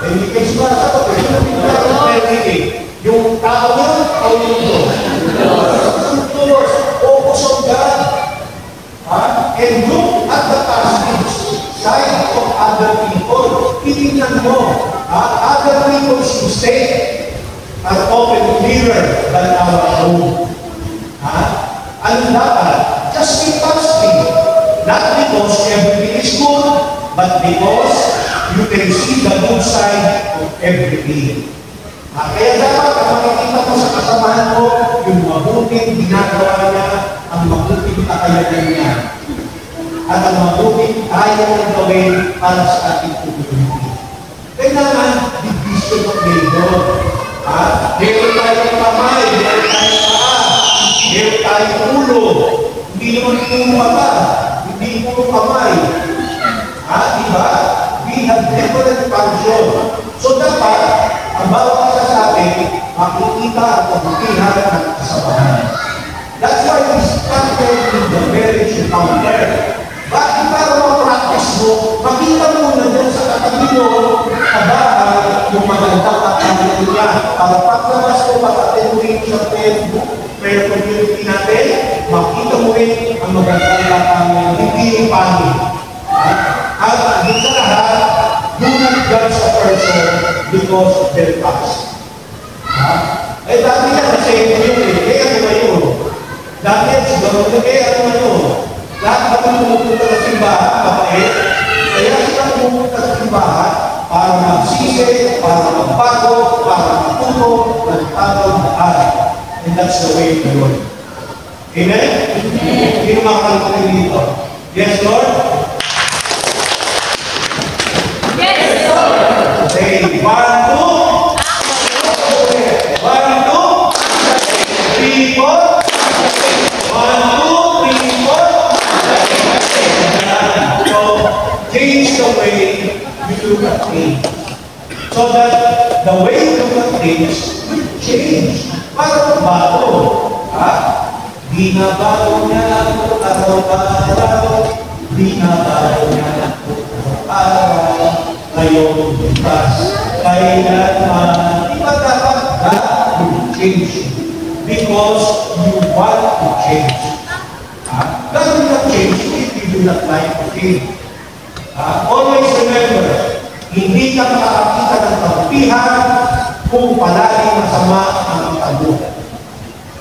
Hindi kayo sumasagot. Yung tao niya o yung Diyos? Focus on God. And look at the passage side of other people. Tinignan mo. Other people's mistakes are often clearer than our own. Ano dapat? Just be positive. Not because everything is good, but because you can see the good side of everything. Kaya dapat ang makikita mo sa kasamahan mo, yung mabuting ginagawa niya, ang mabuting kakayanan niya, at ang mabuting kaya niyang gawin para sa ating community. Kailangan, division of labor. Meron tayong kamay, meron tayong paa, meron tayong ulo. Hindi naman puro mata, hindi puro kamay. Diba? We have different function. So dapat, ang bawat isa sa atin, makikita ang kabutihan ng kasabahan. That's why we started with the marriage encounter. Bakit para ma-practice mo, makita mo na dyan sa katabi mo, kabahan, yung magandang kakayanan niya. Para paglabas mo, pag-attenuate sa prayer community natin, makita mo rin ang magandang kakayanan, hindi yung pangit. At dito sa lahat, do not judge a person because of their past. Dati yan, kasi yun kaya ano ba yun? Dati yan, siguro, kaya ano ba yun? Lahat ba kung pumupunta sa simbahan, mabait? Kaya sila pumupunta sa simbahan para magsisi, para magbago, para matuto, ng tamang daan. And that's the way of the Lord. Amen? Hindi makakalimutan dito. Yes, Lord? Say, 1, 2. 1, 2. 3, 4. 1, 2. 3, 4. So, change the way you look at things. So that the way you look at things will change. Para bago. Binabago niya ako araw-araw. Binabago niya ako araw-araw. Ngayon, bukas, kailanman, di ba dapat God will change because you want to change. God will not change if you do not like to change. Always remember, hindi ka makakakita ng kabutihan kung palagi masama ang kabuhat.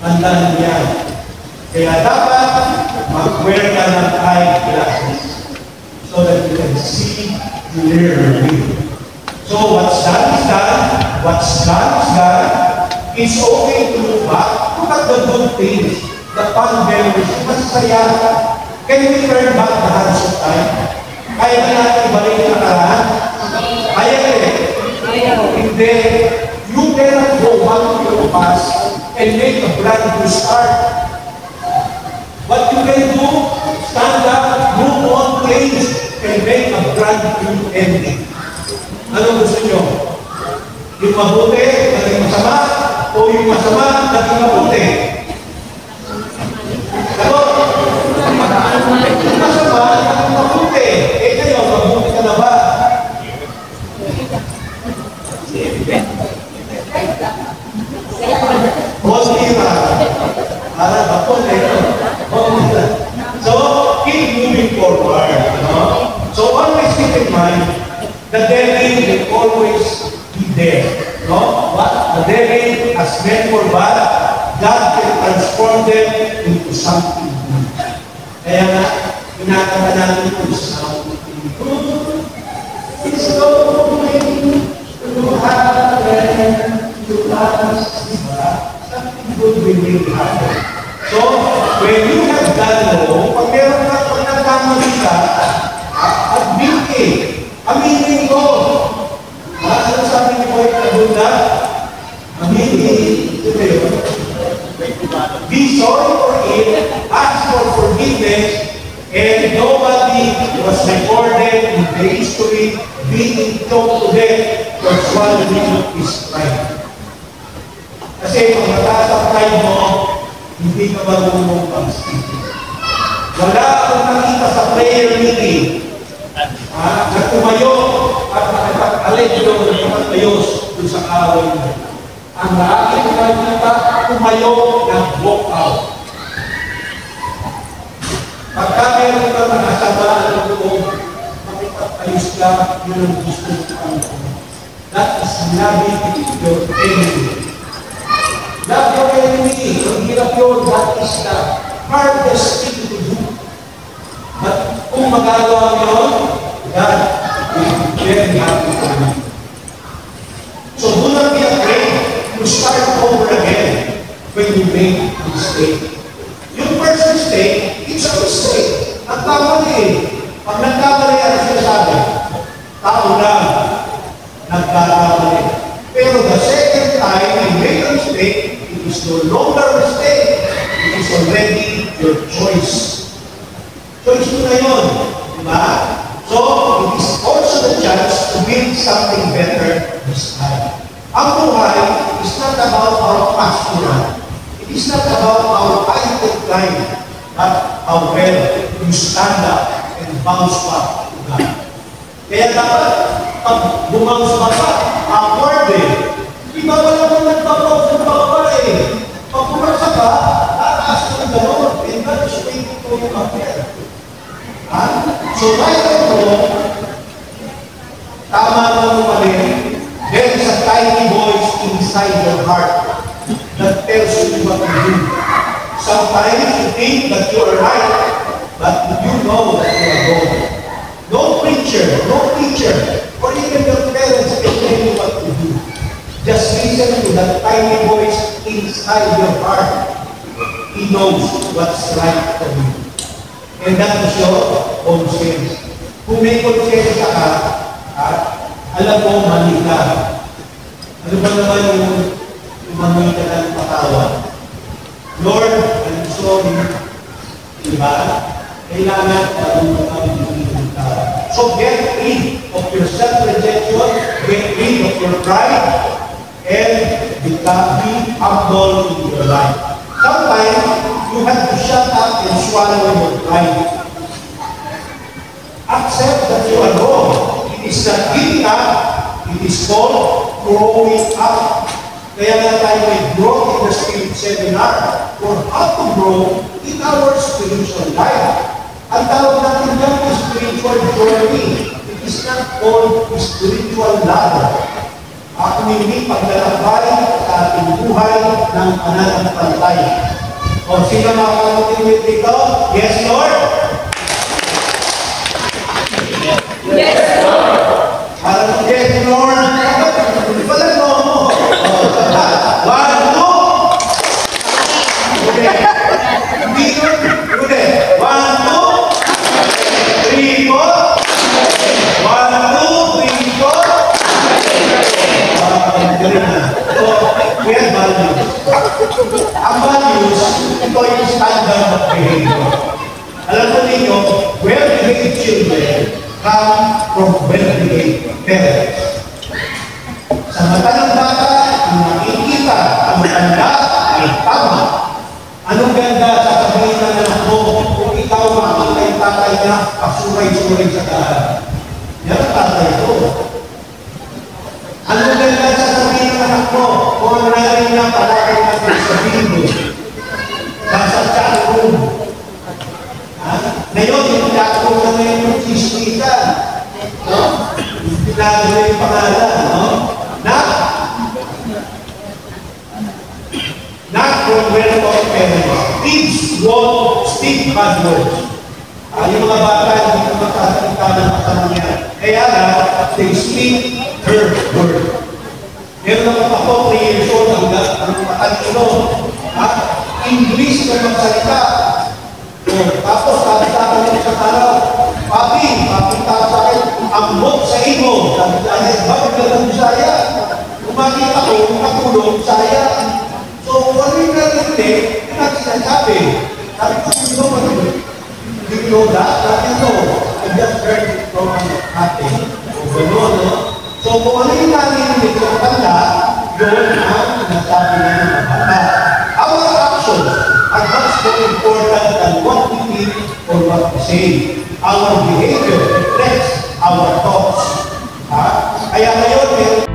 Tandaan niyan. Kaya dapat mag-wear ka ng eyeglasses so that you can see clearly. So what's done is done. What's done is done. It's okay to look back. Look at the good things. The fun memories. Masaya. Can we turn back the hands of time? Kaya na natin ibalik yung nakaraan? Kaya rin. Hindi. You cannot go back to your past and make a brand new start. What you can do, stand up, move on, please, and make a brand new ending. Ano gusto nyo? Yung mabuti, naging masama, o yung masama, naging mabuti? Ano? Yung masama, naging mabuti. Kayo, mabuti ka na ba? Bosnira. Para ako na ito. So, keep moving forward. So, always keep in mind, the devil will always be there. What? The devil has meant for bad, God can transform them into something good. Kaya nga, pinakata natin ito something good. It's going to happen to us. Something good will really happen. So, when you have done wrong, pag meron ka, pag nagkamali ka, admit it. Aminin ko. Ano sabi ni Boy Kabunda? Aminin it. Be sorry for it, ask for forgiveness, and nobody was recorded in the history being choked to death for swallowing his pride. Kasi pag mataas ang pride mo, hindi ka marunong mag-speaking. Wala akong nakita sa prayer meeting na tumayo at nakapag-allegyo ng pagtayos dun sa away mo. Ang aking nakikita, tumayo ng walk out. Pagka meron ka nakasama ng loob, makipag-ayos ka, yun ang gusto ng Panginoon. That is loving your enemy. Love your enemy. Ang hirap yun, that is the hardest thing to do. But kung magagawa mo yun, God will be very happy for you. So do not be afraid to start over again when you make a mistake. Yung first mistake, it's a mistake. Nagkamali eh. Pag nagkamali, ano sinasabi? Tao lang. Nagkamali. Pero the second time you make a mistake, it is no longer a mistake. It is already your choice. Choice mo na yun. Diba? So, it is also the chance to build something better this time. Ang buhay is not about our past life. It is not about our high-tech life, but how well you stand up and bounce back to God. Kaya dapat, pag bumounce back ka, awkward eh. Iba wala kang nagpapaw ng bawal eh. Pag pumarsa ka, tataas ka ng gano'n. And that is waiting for you up there. So right or wrong, tama na mo rin, there is a tiny voice inside your heart that tells you what to do. Sometimes you think that you are right, but you know that you are wrong. No preacher, no teacher, or even your parents can tell you what to do. Just listen to that tiny voice inside your heart. He knows what's right for you. And that is your conscience. Kung may conscience ka, alam mo, mali ka. Ano ba naman yung umamoy ka ng patawan? Lord, I'm sorry. Diba? Kailangan marunong kami ng tao. So get rid of your self-rejection, get rid of your pride, and be humble in your life. Sometimes, you have to shut up and swallow your pride. Accept that you are wrong. It is not giving up. It is called growing up. Kaya nga tayo may growth in the Spirit seminar for how to grow in our spiritual life. Ang tawag natin yan is spiritual journey. It is not called spiritual ladder. Ako hindi paglalakbay sa ating buhay ng pananampalataya. O sino makakamutin dito? Yes, Lord? Yes, Lord. Parang yes, Lord. Hindi pala mo. One, two. Ulit. Hindi yun. Ulit. One, two. Three, four. One, two, three, four. Galing na. So, we have values. Ang values, ito yung standard of behavior. Alam mo ninyo, well-behaved children come from well-behaved parents. Sa mata ng bata, ang nakikita, ang matanda ay tama. Anong ganda sa sabihin ng anak mo kung ikaw makakita yung tatay niya, pasuray-suray sa daan? Yan ang tatay ko. Anong ganda sa sabihin ng anak mo kung ang nanay niya palagay natin sa bingo? Nasa chat room. Ngayon, yung chat room na ngayon yung chismita. No? Pinagano yung pangalan. No? Not from well-off parents. Kids won't speak bad words. Yung mga bata, hindi ko makasalita ng kasama niya. Kaya na, they speak her word. Meron naman ako, 3 years old, ang matalino. English na magsalita. Tapos, sabi niya sa araw, Papi, tao sa akin, ambot sa imo. Sabi niya, bakit ka ng Bisaya? Kumakita ko, nakatulong, Bisaya. So, ano yung narinig, yung nagsinasabi. Sabi ko, sino ba ito? Do you know that? Sabi ko, I just heard it from ate. O gano'n, no? So, kung ano yung narinig ng tanda, yun ang sinasabi niya ng bata. Our actions are much more important than what we think or what we say. Our behavior reflects our thoughts. Kaya ngayon, meron